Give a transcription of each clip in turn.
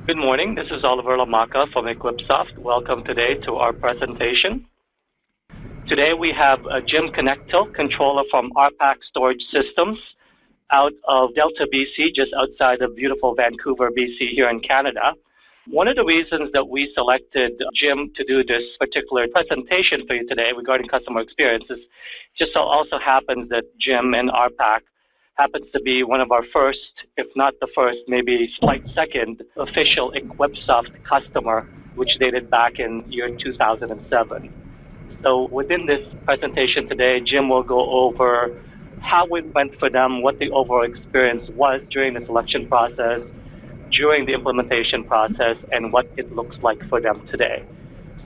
Good morning. This is Oliver Lamaka from EquipSoft. Welcome today to our presentation. Today we have Jim Connectil, controller from Arpac Storage Systems out of Delta, BC, just outside of beautiful Vancouver, BC here in Canada. One of the reasons that we selected Jim to do this particular presentation for you today regarding customer experience is just so also happens that Jim and Arpac happens to be one of our first, if not the first, maybe slight second, official EquipSoft customer, which dated back in year 2007. So within this presentation today, Jim will go over how it went for them, what the overall experience was during the selection process, during the implementation process, and what it looks like for them today.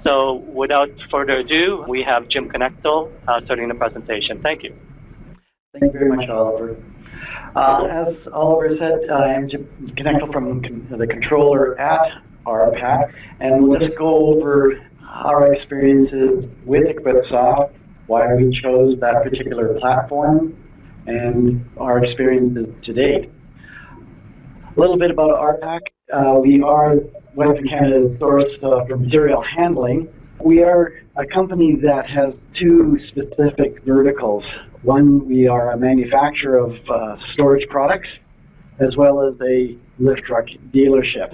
So without further ado, we have Jim Connectil starting the presentation. Thank you. Thank you very much, Oliver. As Oliver said, I am Jim Connectil from the controller at Arpac, and we'll just go over our experiences with EquipSoft, why we chose that particular platform, and our experiences to date. A little bit about Arpac. We are Western Canada's source for material handling. We are a company that has two specific verticals. One, we are a manufacturer of storage products, as well as a lift truck dealership.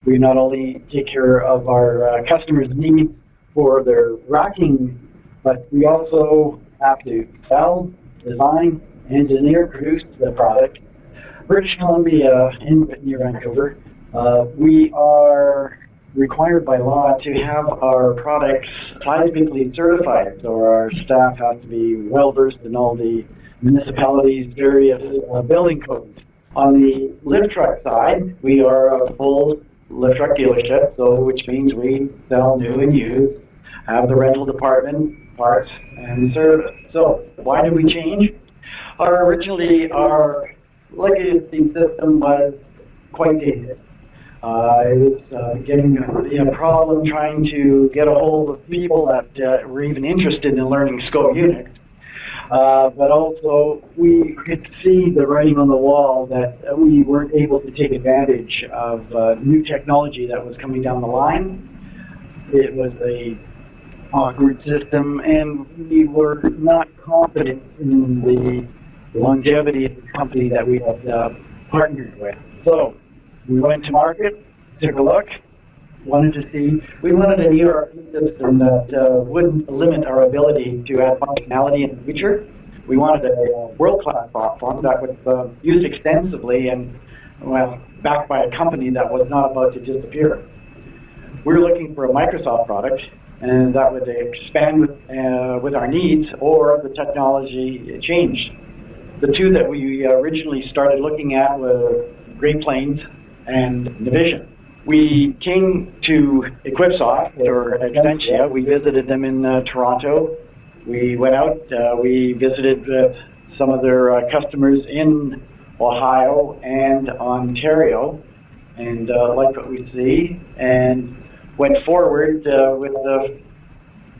We not only take care of our customers' needs for their racking, but we also have to sell, design, engineer, produce the product. British Columbia, near Vancouver, we are required by law to have our products seismically certified, so our staff has to be well versed in all the municipalities' various building codes. On the lift truck side, we are a full lift truck dealership, so which means we sell new and used, have the rental department, parts, and service. So why did we change? Originally, our legacy system was quite dated. It was getting a problem trying to get a hold of people that were even interested in learning scope Unix. But also, we could see the writing on the wall that we weren't able to take advantage of new technology that was coming down the line. It was a awkward system, and we were not confident in the longevity of the company that we had partnered with. So we went to market, took a look, we wanted an ERP system that wouldn't limit our ability to add functionality in the future. We wanted a world-class platform that was used extensively and, well, backed by a company that was not about to disappear. We were looking for a Microsoft product, and that would expand with our needs, or the technology changed. The two that we originally started looking at were Great Plains and Navision. We came to EquipSoft, or Extensia. We visited them in Toronto. We went out, we visited some of their customers in Ohio and Ontario, and liked what we see, and went forward with the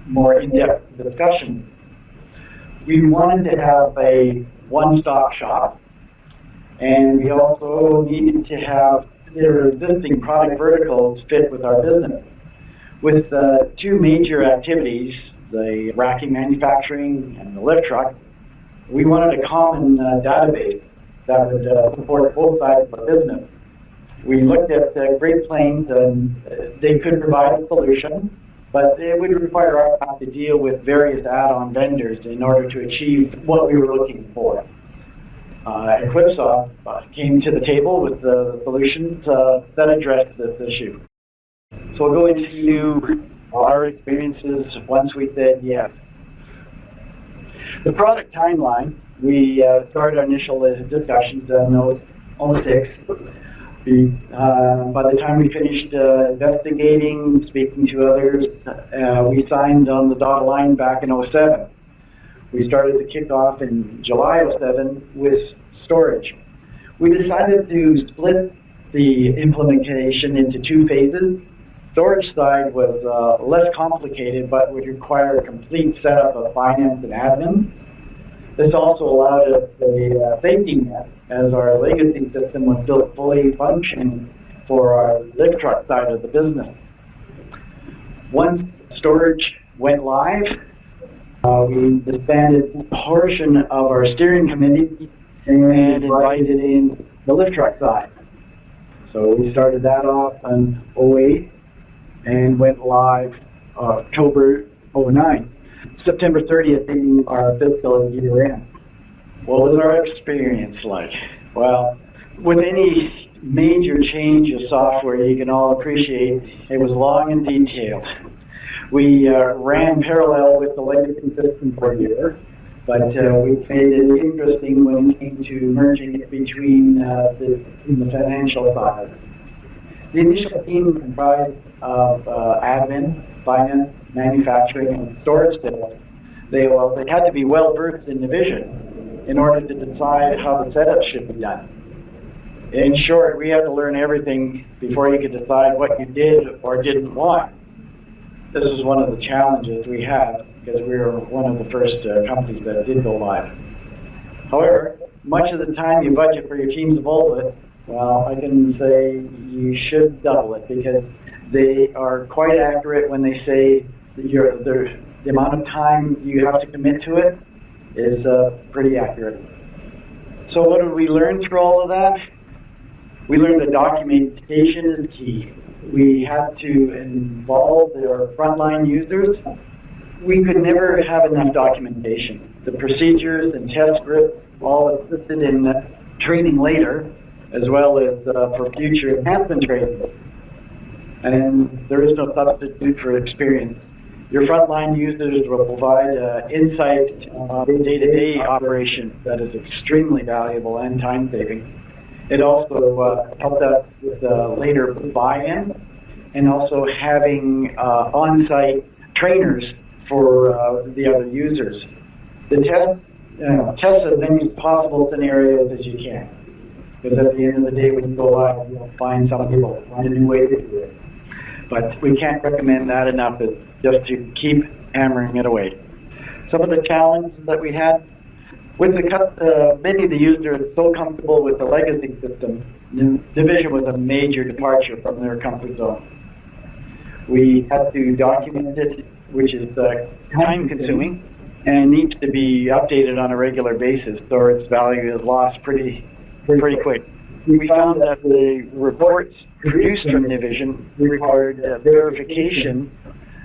more in-depth discussions. We wanted to have a one-stop shop, and we also needed to have their existing product verticals fit with our business. With two major activities, the racking manufacturing and the lift truck, we wanted a common database that would support both sides of the business. We looked at Great Plains, and they could provide a solution, but it would require us to deal with various add-on vendors in order to achieve what we were looking for. EquipSoft came to the table with the solutions that addressed this issue. So we'll go into our experiences once we said yes. The product timeline, we started our initial discussions in 06. By the time we finished investigating, speaking to others, we signed on the dotted line back in 07. We started to kick off in July 07 with storage. We decided to split the implementation into two phases. Storage side was less complicated, but would require a complete setup of finance and admin. This also allowed us a safety net, as our legacy system was still fully functioning for our lift truck side of the business. Once storage went live, we disbanded a portion of our steering committee and invited in the lift truck side. So we started that off in 08 and went live October 09. September 30th being our fiscal year end. What was our experience like? Well, with any major change of software, you can all appreciate it was long and detailed. We ran parallel with the legacy system for a year, but we made it interesting when it came to merging it between the financial side. The initial team comprised of admin, finance, manufacturing, and storage sales. They had to be well versed in Navision in order to decide how the setup should be done. In short, we had to learn everything before you could decide what you did or didn't want. This is one of the challenges we had because we were one of the first companies that did go live. However, much of the time you budget for your team to hold it, well, I can say you should double it because they are quite accurate when they say that the amount of time you have to commit to it is pretty accurate. So what did we learn through all of that? We learned that documentation is key. We had to involve our frontline users. We could never have enough documentation. The procedures and test scripts all assisted in training later, as well as for future enhancement training. And there is no substitute for experience. Your frontline users will provide insight on day-to-day operation that is extremely valuable and time-saving. It also helped us with later buy-in and also having on-site trainers for the other users. The test as many possible scenarios as you can. Because at the end of the day, when you go live, you'll find some people find a new way to do it. But we can't recommend that enough. It's just to keep hammering it away. Some of the challenges that we had with many of the users are so comfortable with the legacy system, Navision was a major departure from their comfort zone. We had to document it, which is time-consuming and needs to be updated on a regular basis, or its value is lost pretty quick. We found that the reports produced from Navision required verification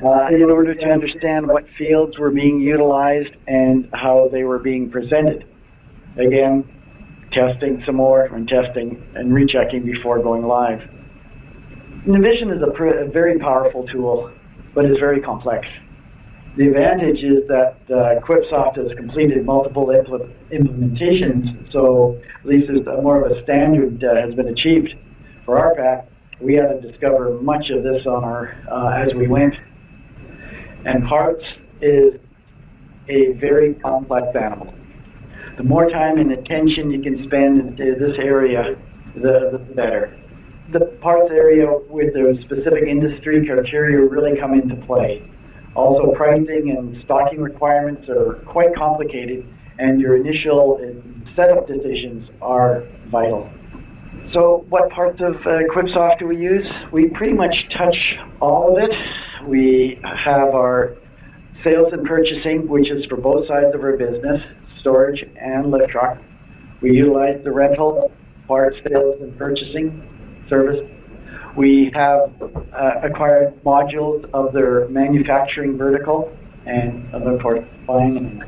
in order to understand what fields were being utilized and how they were being presented. Again, testing some more and testing and rechecking before going live. Navision is a very powerful tool, but it's very complex. The advantage is that EquipSoft has completed multiple implementations, so at least more of a standard has been achieved. For Arpac, we had to discover much of this on our as we went. And parts is a very complex animal. The more time and attention you can spend into this area, the better. The parts area with the specific industry criteria really come into play. Also, pricing and stocking requirements are quite complicated, and your initial setup decisions are vital. So what parts of EquipSoft do we use? We pretty much touch all of it. We have our sales and purchasing, which is for both sides of our business, storage and lift truck. We utilize the rental, parts, sales, and purchasing service. We have acquired modules of their manufacturing vertical and of course finance.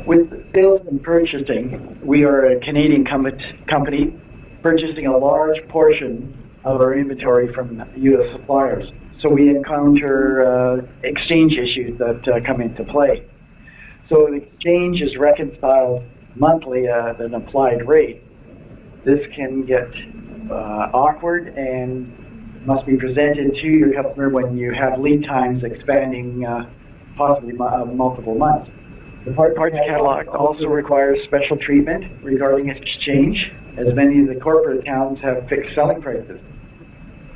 With sales and purchasing, we are a Canadian company purchasing a large portion of our inventory from U.S. suppliers. So we encounter exchange issues that come into play. So the exchange is reconciled monthly at an applied rate. This can get awkward and must be presented to your customer when you have lead times expanding possibly multiple months. The parts catalog also requires special treatment regarding exchange, as many of the corporate accounts have fixed selling prices.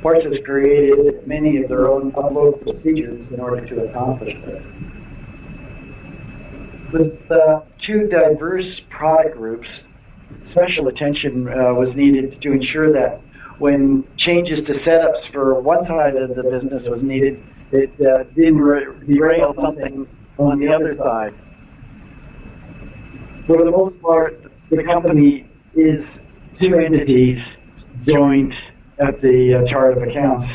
Parts has created many of their own upload procedures in order to accomplish this. With two diverse product groups, special attention was needed to ensure that when changes to setups for one side of the business was needed, it did derail something on the other side. For the most part, the company is two entities joined at the chart of accounts.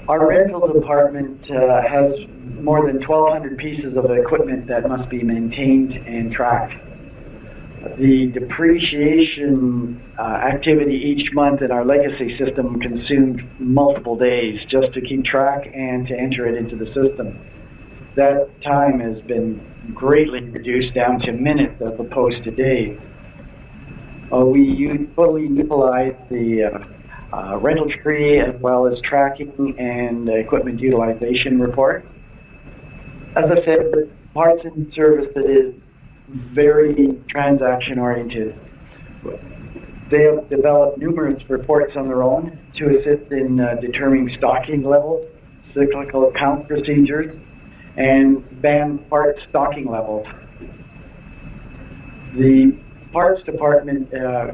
Our rental department has more than 1,200 pieces of equipment that must be maintained and tracked. The depreciation activity each month in our legacy system consumed multiple days just to keep track and to enter it into the system. That time has been greatly reduced down to minutes as opposed to days. We fully utilize the rental tree as well as tracking and equipment utilization reports. As I said, the parts and service that is very transaction oriented. They have developed numerous reports on their own to assist in determining stocking levels, cyclical account procedures, and banned part stocking levels. The parts department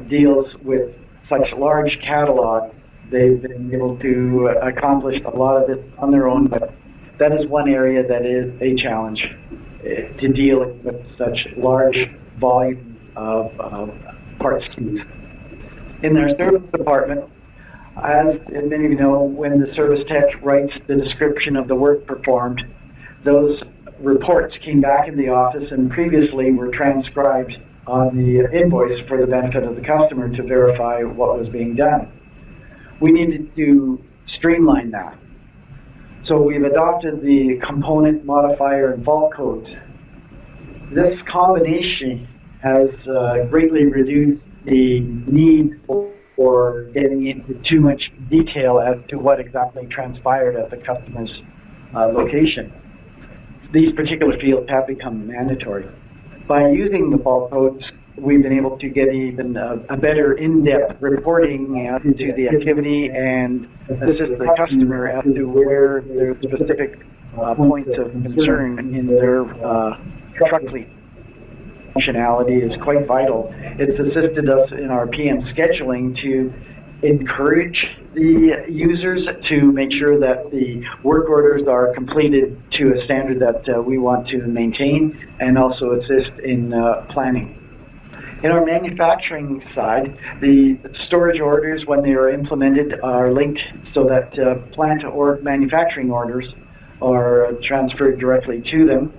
deals with such large catalogs. They've been able to accomplish a lot of this on their own, but that is one area that is a challenge to deal with such large volumes of parts SKUs. In their service department, as many of you know, when the service tech writes the description of the work performed, those reports came back in the office and previously were transcribed on the invoice for the benefit of the customer to verify what was being done. We needed to streamline that. So we've adopted the component, modifier, and fault codes. This combination has greatly reduced the need for getting into too much detail as to what exactly transpired at the customer's location. These particular fields have become mandatory. By using the fault codes, we've been able to get even a better in-depth reporting as to the activity and assist the customer as to where their specific points of concern in their truck fleet. Functionality is quite vital. It's assisted us in our PM scheduling to encourage the users to make sure that the work orders are completed to a standard that we want to maintain, and also assist in planning. In our manufacturing side, the storage orders, when they are implemented, are linked so that plant or manufacturing orders are transferred directly to them.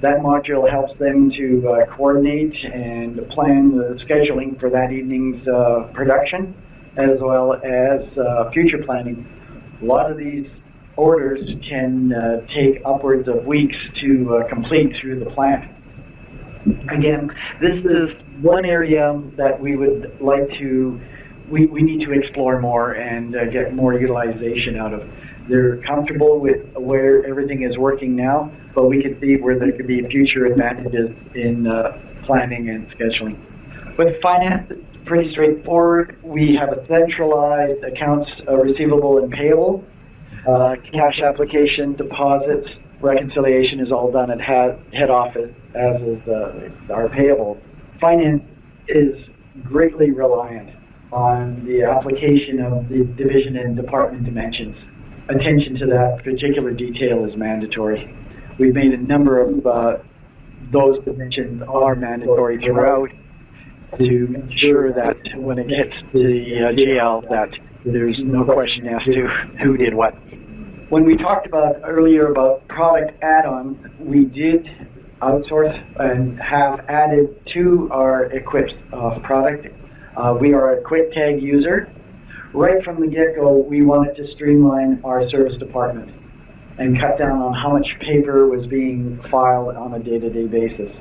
That module helps them to coordinate and plan the scheduling for that evening's production, as well as future planning. A lot of these orders can take upwards of weeks to complete through the plant. Again, this is one area that we would like to, we need to explore more and get more utilization out of. They're comfortable with where everything is working now, but we can see where there could be future advantages in planning and scheduling. With finance, it's pretty straightforward. We have a centralized accounts receivable and payable, cash application, deposits, reconciliation is all done at head office, as is our payable. Finance is greatly reliant on the application of the division and department dimensions. Attention to that particular detail is mandatory. We've made a number of those dimensions are mandatory throughout to ensure that when it hits the JL that there's no question as to who did what. When we talked about earlier about product add-ons, we did outsource and have added to our EquipSoft product. We are a QuickTag user. Right from the get-go, we wanted to streamline our service department and cut down on how much paper was being filed on a day-to-day basis.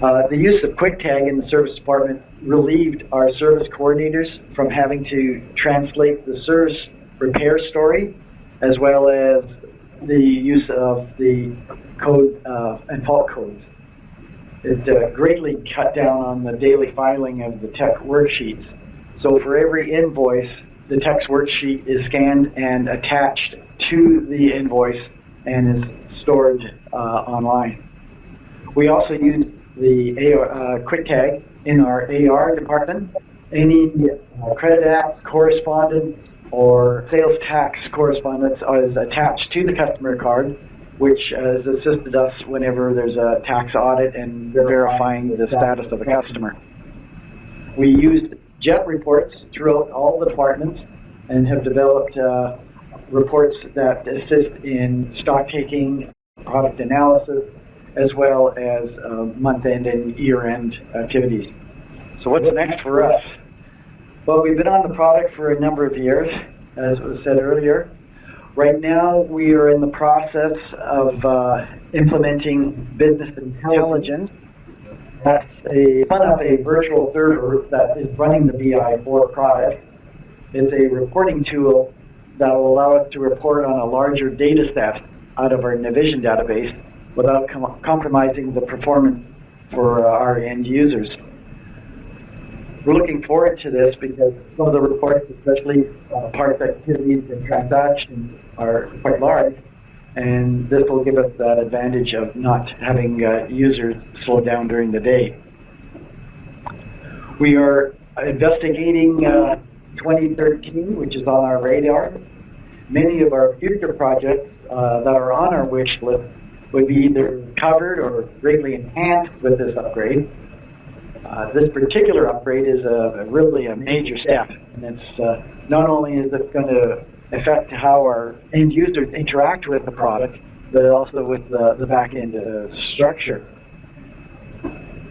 The use of QuickTag in the service department relieved our service coordinators from having to translate the service repair story, as well as the use of the code and fault codes. It greatly cut down on the daily filing of the tech worksheets. So for every invoice, the tech's worksheet is scanned and attached to the invoice and is stored online. We also use the QuickTag in our AR department, any credit apps, correspondence, or sales tax correspondence is attached to the customer card, which has assisted us whenever there's a tax audit and verifying the status of a customer. We used JET reports throughout all the departments and have developed reports that assist in stock taking, product analysis, as well as month-end and year-end activities. So what's next for us? Well, we've been on the product for a number of years, as was said earlier. Right now, we are in the process of implementing business intelligence. That's spun up a virtual server that is running the BI for the product. It's a reporting tool that will allow us to report on a larger data set out of our Navision database without compromising the performance for our end users. We're looking forward to this because some of the reports, especially parts activities and transactions, are quite large, and this will give us that advantage of not having users slow down during the day. We are investigating 2013, which is on our radar. Many of our future projects that are on our wish list would be either covered or greatly enhanced with this upgrade. This particular upgrade is really a major step, and it's not only is it going to affect how our end users interact with the product, but also with the back-end structure.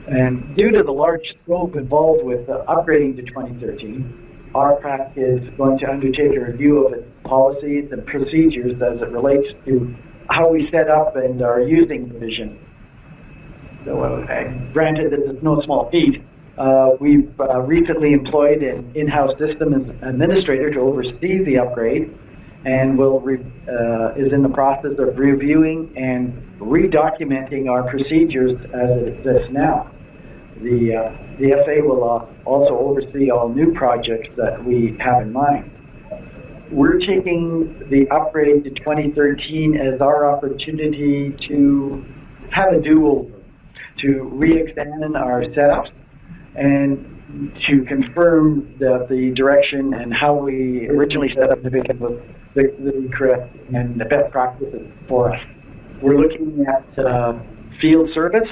And due to the large scope involved with upgrading to 2013, Arpac is going to undertake a review of its policies and procedures as it relates to how we set up and are using Navision. So, granted, this is no small feat. We've recently employed an in-house system administrator to oversee the upgrade, and is in the process of reviewing and redocumenting our procedures as it exists now. The FA will also oversee all new projects that we have in mind. We're taking the upgrade to 2013 as our opportunity to have a do-over, to re-examine our setups and to confirm that the direction and how we originally set up Navision was the correct and the best practices for us. We're looking at field service,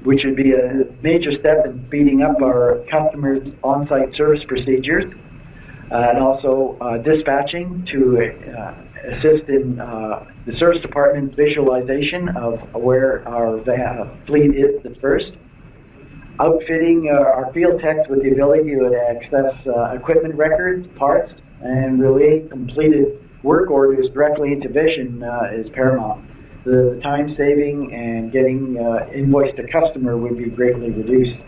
which would be a major step in speeding up our customers' on-site service procedures, and also dispatching to assist in the service department's visualization of where our fleet is dispersed. Outfitting our field techs with the ability to access equipment records, parts, and relay completed work orders directly into Vision is paramount. The time saving and getting invoice to customer would be greatly reduced.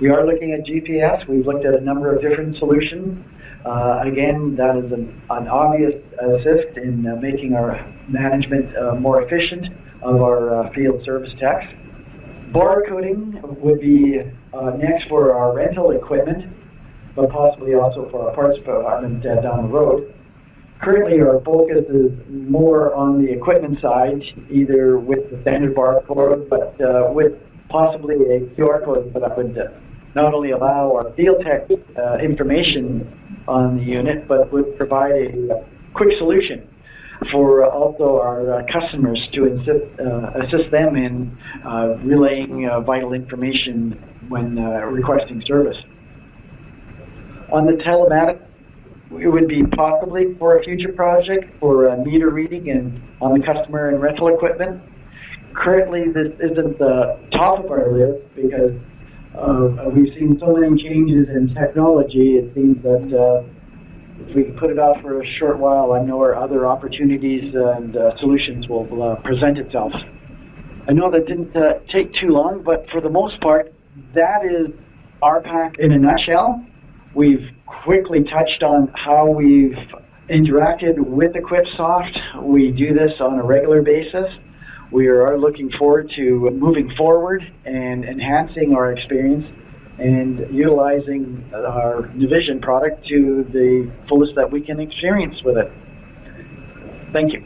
We are looking at GPS. We've looked at a number of different solutions. Again, that is an obvious assist in making our management more efficient of our field service techs. Barcoding would be next for our rental equipment, but possibly also for our parts department down the road. Currently, our focus is more on the equipment side, either with the standard barcode, but with possibly a QR code that would not only allow our field techs information on the unit, but would provide a quick solution for also our customers to assist them in relaying vital information when requesting service. On the telematics, it would be possibly for a future project for meter reading and on the customer and rental equipment. Currently, this isn't the top of our list because we've seen so many changes in technology. It seems that if we can put it off for a short while, I know our other opportunities and solutions will present itself. I know that didn't take too long, but for the most part, that is Arpac in a nutshell. We've quickly touched on how we've interacted with EquipSoft. We do this on a regular basis. We are looking forward to moving forward and enhancing our experience and utilizing our Navision product to the fullest that we can experience with it. Thank you.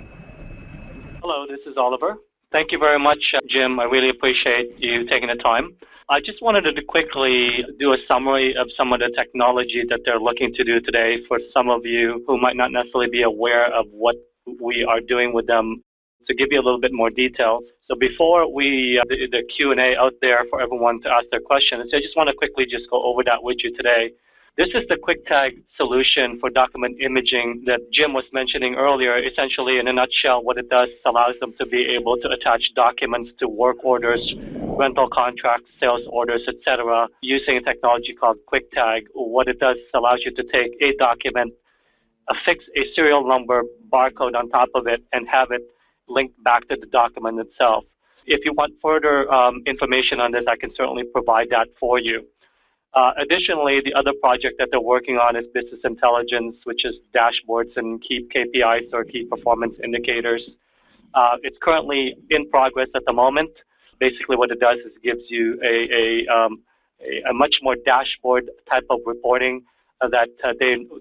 Hello, this is Oliver. Thank you very much, Jim. I really appreciate you taking the time. I just wanted to quickly do a summary of some of the technology that they're looking to do today for some of you who might not necessarily be aware of what we are doing with them, to give you a little bit more detail. So before we the Q&A out there for everyone to ask their questions, I just want to quickly just go over that with you today. This is the QuickTag solution for document imaging that Jim was mentioning earlier. Essentially, in a nutshell, what it does allows them to be able to attach documents to work orders, rental contracts, sales orders, etc., using a technology called QuickTag. What it does allows you to take a document, affix a serial number barcode on top of it, and have it linked back to the document itself. If you want further information on this, I can certainly provide that for you. Additionally, the other project that they're working on is business intelligence, which is dashboards and key KPIs or key performance indicators. It's currently in progress at the moment. Basically, what it does is gives you a much more dashboard type of reporting that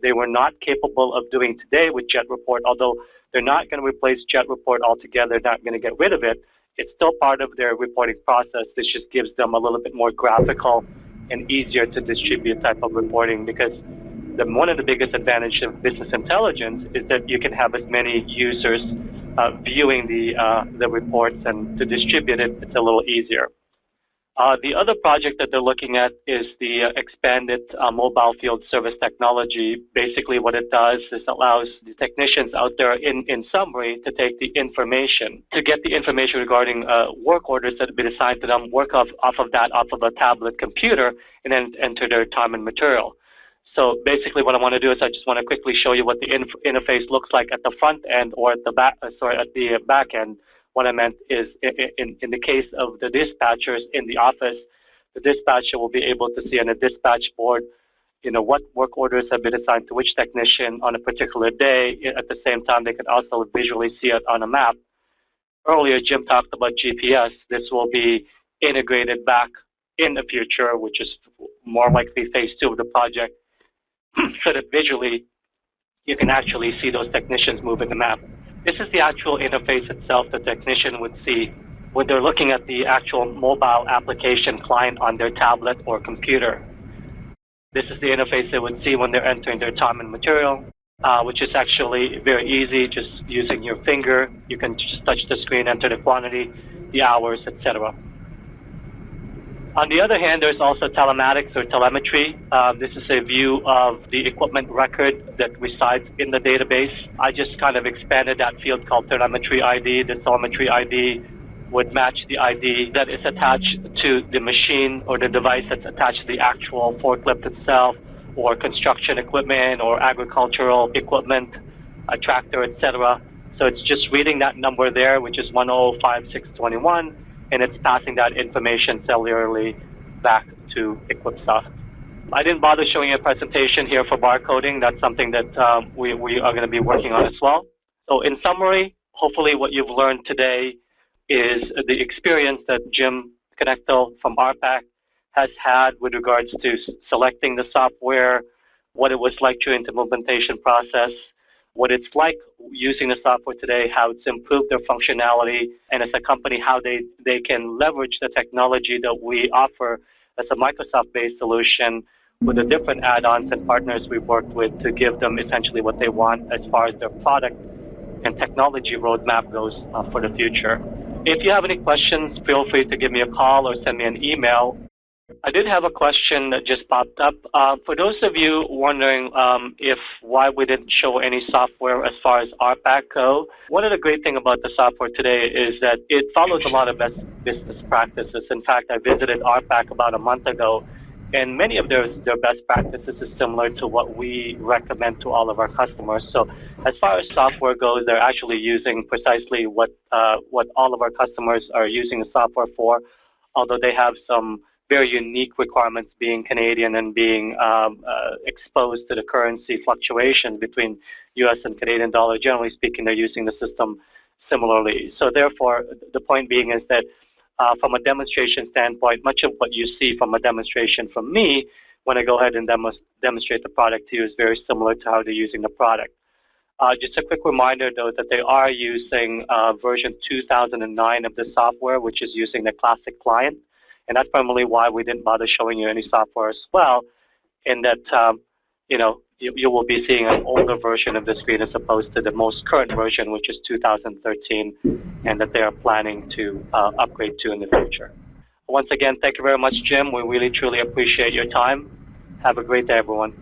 they were not capable of doing today with Jet Report. Although they're not going to replace Jet Report altogether, not going to get rid of it. It's still part of their reporting process. This just gives them a little bit more graphical and easier to distribute type of reporting, because one of the biggest advantages of business intelligence is that you can have as many users viewing the reports, and to distribute it, it's a little easier. The other project that they're looking at is the expanded mobile field service technology. Basically, what it does is allows the technicians out there, in summary, to take the information, to get the information regarding work orders that have been assigned to them, work off of a tablet computer, and then enter their time and material. So basically, what I want to do is I just want to quickly show you what the interface looks like at the front end, or at the back, at the back end. What I meant is, in the case of the dispatchers in the office, the dispatcher will be able to see on a dispatch board, what work orders have been assigned to which technician on a particular day. At the same time, they can also visually see it on a map. Earlier, Jim talked about GPS. This will be integrated back in the future, which is more likely phase 2 of the project, so that visually you can actually see those technicians moving the map. This is the actual interface itself the technician would see when they're looking at the actual mobile application client on their tablet or computer. This is the interface they would see when they're entering their time and material, which is actually very easy, just using your finger. You can just touch the screen, enter the quantity, the hours, etc. On the other hand, there's also telematics or telemetry. This is a view of the equipment record that resides in the database. I just kind of expanded that field called telemetry ID. The telemetry ID would match the ID that is attached to the machine or the device that's attached to the actual forklift itself, or construction equipment or agricultural equipment, a tractor, etc. So it's just reading that number there, which is 105,621. And it's passing that information cellularly back to EquipSoft. I didn't bother showing you a presentation here for barcoding. That's something that we are going to be working on as well. So in summary, hopefully what you've learned today is the experience that Jim Knechtel from Arpac has had with regards to selecting the software, what it was like during the implementation process, what it's like using the software today, how it's improved their functionality, and as a company, how they can leverage the technology that we offer as a Microsoft-based solution with the different add-ons and partners we've worked with to give them essentially what they want as far as their product and technology roadmap goes for the future. If you have any questions, feel free to give me a call or send me an email. I did have a question that just popped up. For those of you wondering why we didn't show any software as far as Arpac go, one of the great things about the software today is that it follows a lot of best business practices. In fact, I visited Arpac about a month ago, and many of their best practices is similar to what we recommend to all of our customers. So as far as software goes, they're actually using precisely what all of our customers are using the software for, although they have some very unique requirements, being Canadian and being exposed to the currency fluctuations between U.S. and Canadian dollar. Generally speaking, they're using the system similarly. So therefore, the point being is that from a demonstration standpoint, much of what you see from a demonstration from me when I go ahead and demonstrate the product to you is very similar to how they're using the product. Just a quick reminder, though, that they are using version 2009 of the software, which is using the classic client. And that's primarily why we didn't bother showing you any software as well, in that, you will be seeing an older version of the screen as opposed to the most current version, which is 2013, and that they are planning to upgrade to in the future. Once again, thank you very much, Jim. We really, truly appreciate your time. Have a great day, everyone.